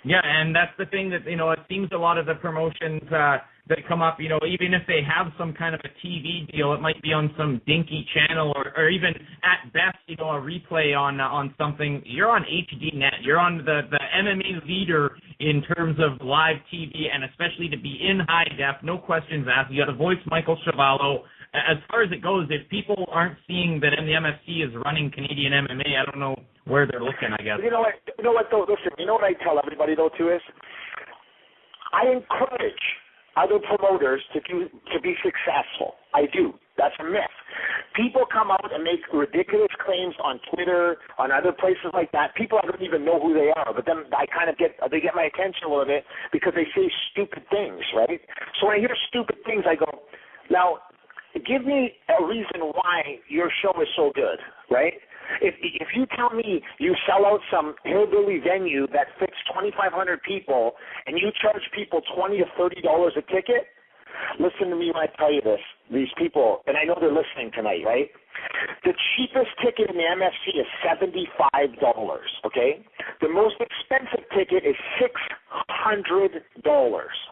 Yeah, and that's the thing that, it seems a lot of the promotions that come up, even if they have some kind of a TV deal, it might be on some dinky channel or even at best, a replay on something. You're on HDNet. You're on the MMA leader in terms of live TV, and especially to be in high def, no questions asked. You got to voice Michael Chavallo. As far as it goes, if people aren't seeing that the MFC is running Canadian MMA, I don't know where they're looking, I guess. You know what, though? Listen, you know what I tell everybody, though, too, is I encourage other promoters to be successful. I do. That's a myth. People come out and make ridiculous claims on Twitter, on other places like that. People I don't even know who they are, but then they get my attention a little bit because they say stupid things, right? So when I hear stupid things, I go, now, give me a reason why your show is so good, right? If you tell me you sell out some hillbilly venue that fits 2,500 people and you charge people $20 to $30 a ticket, listen to me when I tell you this. These people, and I know they're listening tonight, right? The cheapest ticket in the MFC is $75, okay? The most expensive ticket is $600,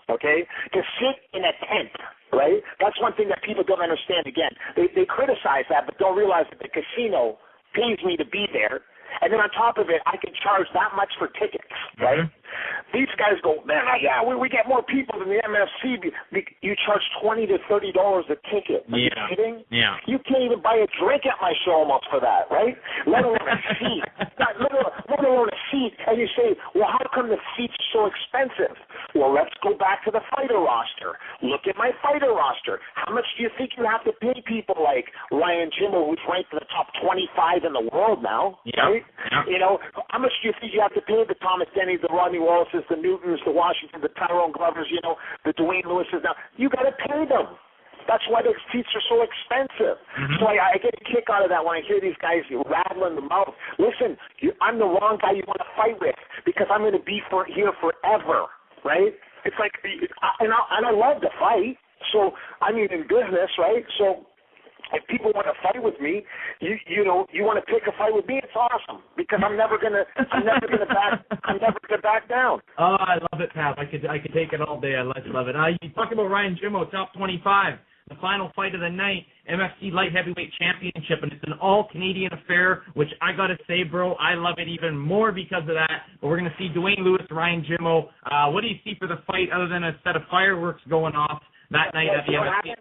okay? To sit in a tent, right? That's one thing that people don't understand. Again, they criticize that, but don't realize that the casino pays me to be there, and then on top of it, I can charge that much for tickets, right? Mm-hmm. These guys go, man, we get more people than the MFC. You charge $20 to $30 a ticket. Are you kidding? Yeah. You can't even buy a drink at my show almost for that, right? Let alone a seat. let alone a seat. And you say, well, how come the seats are so expensive? Well, let's go back to the fighter roster. Look at my fighter roster. How much do you think you have to pay people like Ryan Jimmo, who's ranked in the top 25 in the world now, right? Yeah. How much do you think you have to pay the Thomas Denny's, the Rodney Wallaces, the Newtons, the Washington, the Tyrone Glovers, the Dwayne Lewises now? You got to pay them. That's why the seats are so expensive. Mm-hmm. So I get a kick out of that when I hear these guys rattling the mouth. Listen, I'm the wrong guy you want to fight with because I'm going to be here forever, right? It's like, and I love to fight. So, I mean, in business, right? So, if people want to fight with me, you want to pick a fight with me, it's awesome because I'm never gonna back down. Oh, I love it, Pat. I could take it all day. I love it. You talk about Ryan Jimmo, top 25, the final fight of the night, MFC Light Heavyweight Championship, and it's an all-Canadian affair, which I gotta say, bro, I love it even more because of that. But we're gonna see Dwayne Lewis, Ryan Jimmo. What do you see for the fight other than a set of fireworks going off that night at the MFC?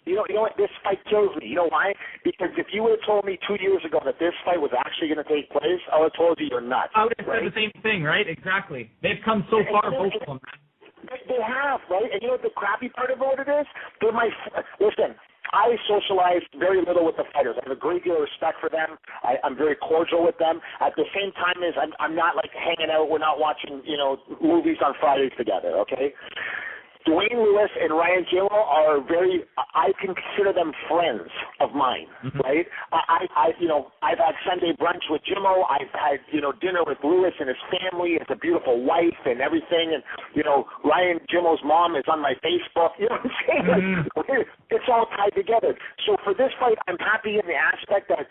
You know what? This fight kills me. You know why? Because if you would have told me 2 years ago that this fight was actually going to take place, I would have told you you're nuts. I would have said the same thing, right? Exactly. They've come so far, both of them. They have, right? And you know what the crappy part about it is? Listen, I socialize very little with the fighters. I have a great deal of respect for them. I'm very cordial with them. At the same time as I'm not like hanging out. We're not watching, movies on Fridays together, okay? Dwayne Lewis and Ryan Jimmo are I consider them friends of mine, right? I've had Sunday brunch with Jimmo. I've had, dinner with Lewis and his family. It's a beautiful wife and everything. And, Ryan Jimmo's mom is on my Facebook. You know what I'm saying? It's all tied together. So for this fight, I'm happy in the aspect that,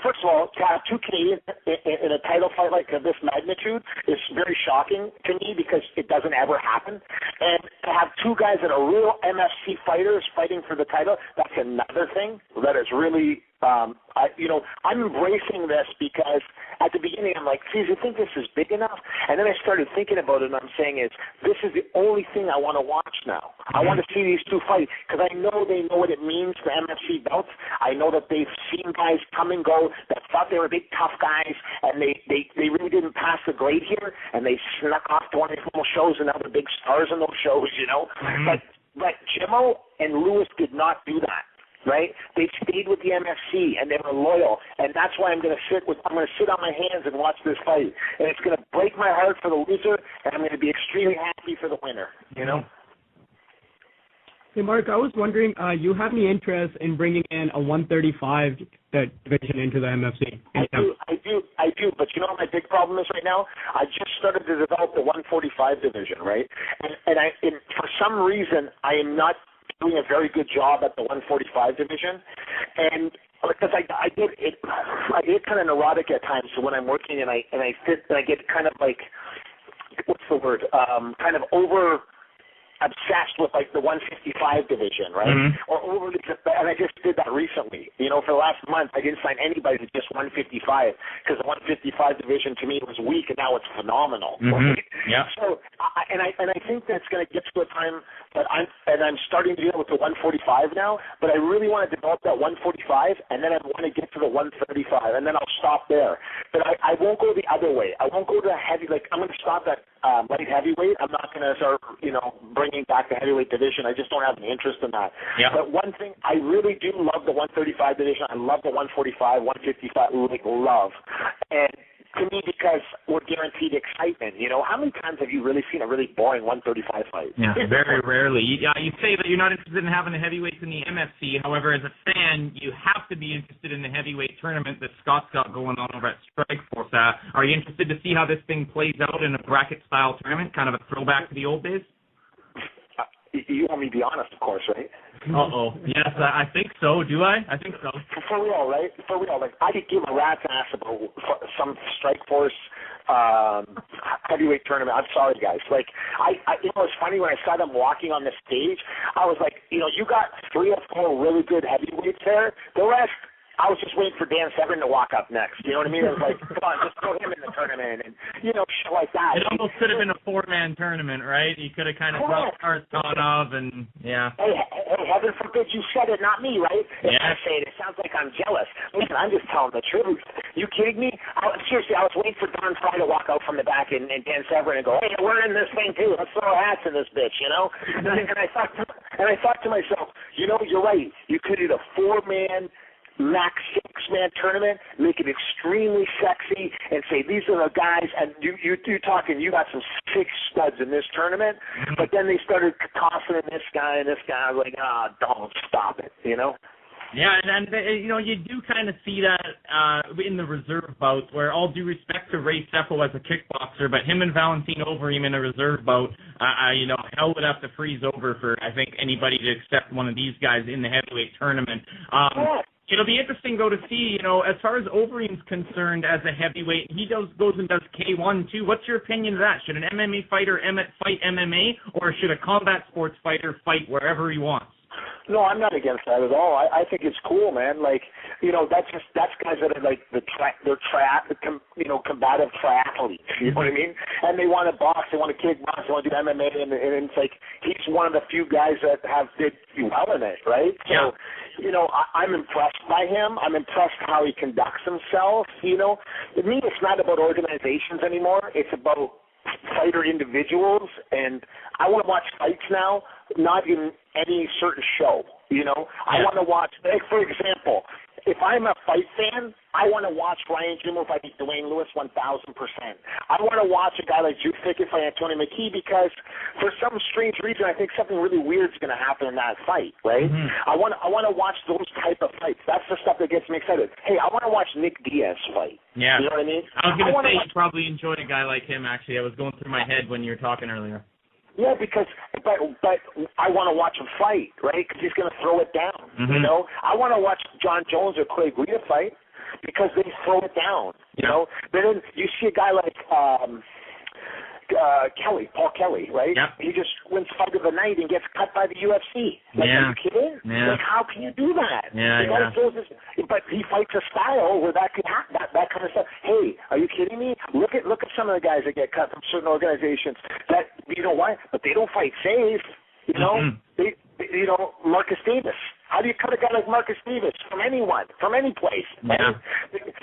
first of all, to have two Canadians in a title fight like this magnitude is very shocking to me because it doesn't ever happen. And to have two guys that are real MFC fighters fighting for the title, that's another thing that is really, I'm embracing this because at the beginning I'm like, geez, you think this is big enough? And then I started thinking about it and I'm saying this is the only thing I want to watch now. I want to see these two fight because I know they know what it means for MFC belts. I know that they've seen guys come and go that thought they were big tough guys and they really didn't pass the grade here and they snuck off to one of these little shows and now they're big stars in those shows, But Jimmo and Lewis did not do that. Right? They stayed with the MFC and they were loyal, and that's why I'm going to sit on my hands and watch this fight, and it's going to break my heart for the loser, and I'm going to be extremely happy for the winner. Hey, Mark, I was wondering, you have any interest in bringing in a 135 division into the MFC? I do, but you know what my big problem is right now? I just started to develop the 145 division, right? And for some reason, I am not doing a very good job at the 145 division, and because I get kind of neurotic at times. So when I'm working and I sit and I get kind of like, what's the word? Kind of obsessed with like the 155 division, right? Mm-hmm. Or overly, and I just did that recently. You know, for the last month, I didn't sign anybody to just 155 because the 155 division to me was weak, and now it's phenomenal. Mm-hmm. Right? Yeah. So, I think that's going to get to a time that I'm starting to deal with the 145 now, but I really want to develop that 145, and then I want to get to the 135, and then I'll stop there. But I won't go the other way. I won't go to heavy. Like I'm going to stop at light heavyweight. I'm not going to start, bringing back the heavyweight division. I just don't have any interest in that. Yeah. But one thing, I really do love the 135 division. I love the 145, 155, like love. And to me, because we're guaranteed excitement. How many times have you really seen a really boring 135 fight? Yeah, very rarely. You say that you're not interested in having the heavyweights in the MFC. However, as a fan, you have to be interested in the heavyweight tournament that Scott's got going on over at Strikeforce. Are you interested to see how this thing plays out in a bracket-style tournament, kind of a throwback to the old days? You want me to be honest, of course, right? Uh-oh. Yes, I think so. Do I? I think so. For real, right? For real. Like, I could give a rat's ass about some Strikeforce heavyweight tournament. I'm sorry, guys. Like, it's funny when I saw them walking on the stage, I was like, you got 3 or 4 really good heavyweights there. The rest, I was just waiting for Dan Severn to walk up next. You know what I mean? It was like, come on, just throw him in the tournament and, shit like that. It almost could have been a 4-man tournament, right? You could have kind of brought Tartanov and, yeah. Hey, heaven forbid you said it, not me, right? If I say it, it sounds like I'm jealous. Listen, I'm just telling the truth. You kidding me? Seriously, I was waiting for Don Fry to walk out from the back and Dan Severn and go, hey, we're in this thing too. Let's throw hats in this bitch, And I thought to myself, you're right. You could do a 4-man max 6-man tournament, make it extremely sexy, and say these are the guys. And you're talking, you got some 6 studs in this tournament, but then they started tossing in this guy and this guy. I was like, don't stop it, Yeah, and you do kind of see that in the reserve bouts, where all due respect to Ray Seppo as a kickboxer, but him and Valentin Overeem in a reserve bout, hell would have to freeze over for, I think, anybody to accept one of these guys in the heavyweight tournament. It'll be interesting, though, to see, as far as Overeem's concerned as a heavyweight, he goes and does K1, too. What's your opinion of that? Should an MMA fighter fight MMA, or should a combat sports fighter fight wherever he wants? No, I'm not against that at all. I think it's cool, man. Like, that's guys that are like combative triathletes. You know what I mean? And they want to box, they want to kickbox, they want to do MMA, and it's like he's one of the few guys that did well in it, right? Yeah. So, I'm impressed by him. I'm impressed how he conducts himself. To me, it's not about organizations anymore. It's about fighter individuals, and I want to watch fights now, not in any certain show. I want to watch, like, for example, if I'm a fight fan, I want to watch Ryan Jimmer fight Dwayne Lewis 1,000%. I want to watch a guy like Drew Fickett fight Anthony McKee because for some strange reason I think something really weird is going to happen in that fight, right? Mm-hmm. I want to watch those type of fights. That's the stuff that gets me excited. Hey, I want to watch Nick Diaz fight. Yeah. You know what I mean? I was going to say you probably enjoyed a guy like him, actually. I was going through my head when you were talking earlier. Yeah, but I want to watch him fight, right? Because he's going to throw it down, mm-hmm. I want to watch John Jones or Clay Guida fight because they throw it down, But then you see a guy like Paul Kelly, right? Yep. He just wins fight of the night and gets cut by the UFC. Like, are you kidding? Yeah. Like, how can you do that? Yeah, but he fights a style where that could happen, that kind of stuff. Hey, are you kidding me? Look at some of the guys that get cut from certain organizations. That why? But they don't fight safe. Mm-hmm. They Marcus Davis. How do you cut a guy like Marcus Davis from anyone, from any place? Yeah.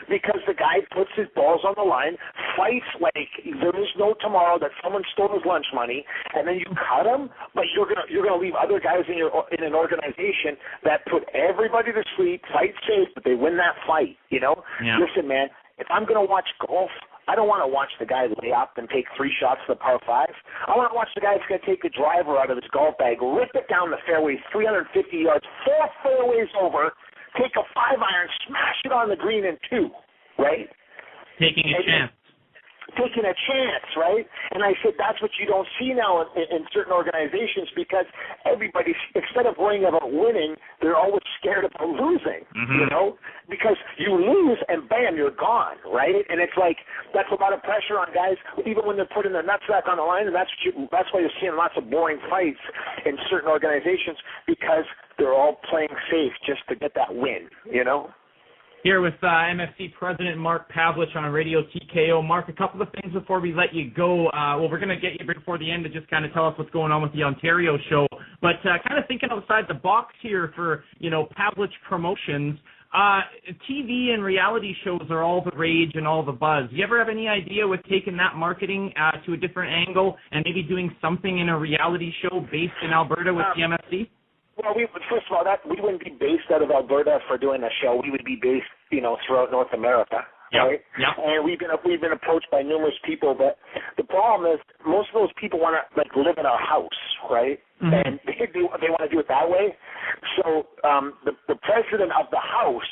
Because the guy puts his balls on the line, fights like there is no tomorrow, that someone stole his lunch money, and then you cut him, but you're gonna leave other guys in an organization that put everybody to sleep, fight safe, but they win that fight. Yeah. Listen, man, if I'm gonna watch golf, I don't want to watch the guy lay up and take 3 shots to the par 5. I want to watch the guy that's going to take the driver out of his golf bag, rip it down the fairway 350 yards, 4 fairways over, take a 5-iron, smash it on the green in 2, right? Taking a chance. taking a chance, right? And I said that's what you don't see now in certain organizations, because everybody, instead of worrying about winning, they're always scared about losing, you know, because you lose and bam, you're gone, right? And it's like that's a lot of pressure on guys, even when they're putting their nutsack on the line, and that's why you're seeing lots of boring fights in certain organizations, because they're all playing safe just to get that win, you know? Here with MFC President Mark Pavelich on Radio TKO. Mark, a couple of things before we let you go. Well, we're going to get you before the end to just kind of tell us what's going on with the Ontario show. But kind of thinking outside the box here for, you know, Pavelich Promotions, TV and reality shows are all the rage and all the buzz. You ever have any idea with taking that marketing to a different angle and maybe doing something in a reality show based in Alberta with the MFC? Well, first of all, we wouldn't be based out of Alberta for doing a show. We would be based, you know, throughout North America, right? Yeah. And we've been approached by numerous people, but the problem is most of those people want to like live in our house, right? And they want to do it that way. So the president of the house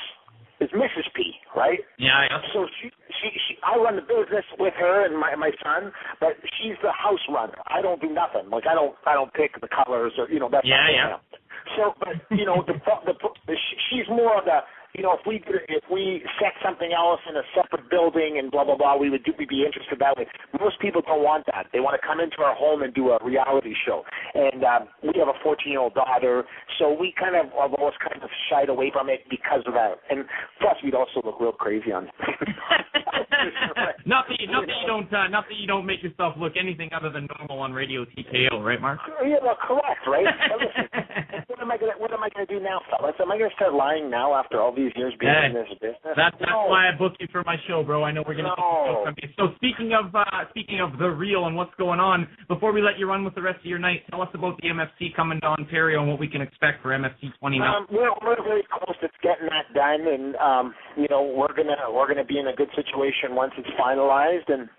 is Mrs. P, right? Yeah. So she I run the business with her and my son, but she's the house runner. I don't do nothing. Like I don't pick the colors or, you know, that's not So, but you know, she's more of the, you know, if we set something else in a separate building and blah blah blah, we'd be interested that way. Most people don't want that. They want to come into our home and do a reality show. And we have a 14-year-old daughter, so we kind of have always kind of shied away from it because of that. And plus, we'd also look real crazy on. Not that you don't make yourself look anything other than normal on Radio TKO, right, Mark? Yeah, well, correct, right? Now, listen, what am I gonna do now, fellas? Am I gonna start lying now after all these years being in this business? That's why I booked you for my show, bro. I know we're gonna get you from you. So speaking of the real and what's going on, before we let you run with the rest of your night, tell us about the MFC coming to Ontario and what we can expect for MFC 29. We're very close to getting that done, and you know, we're gonna be in a good situation once it's finalized. And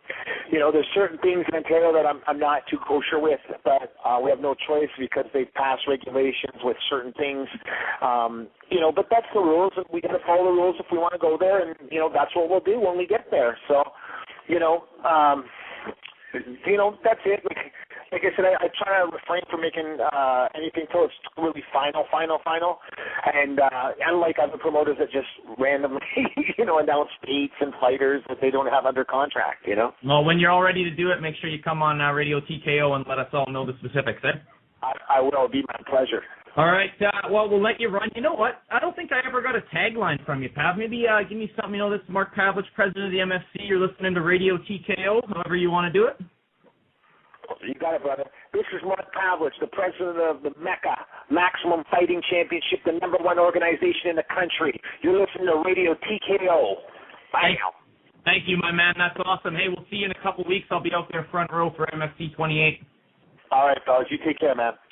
you know, there's certain things in Ontario that I'm not too kosher with, but we have no choice because they've passed regulations with certain things. You know, but that's the rules, and we got to follow the rules if we want to go there, and you know, that's what we'll do when we get there. So, you know, that's it. Like I said, I try to refrain from making anything till it's really final. And unlike other promoters that just randomly, you know, announce dates and fighters that they don't have under contract, you know. Well, when you're all ready to do it, make sure you come on Radio TKO and let us all know the specifics, eh? I will. It'll be my pleasure. All right. Well, we'll let you run. You know what? I don't think I ever got a tagline from you, Pav. Maybe give me something. You know, this is Mark Pavelich, president of the MFC. You're listening to Radio TKO, however you want to do it. You got it, brother. This is Mark Pavelich, the president of the Mecca Maximum Fighting Championship, the #1 organization in the country. You're listening to Radio TKO. Bye now. Thank you, my man. That's awesome. Hey, we'll see you in a couple weeks. I'll be out there front row for MFC 28. All right, fellas. You take care, man.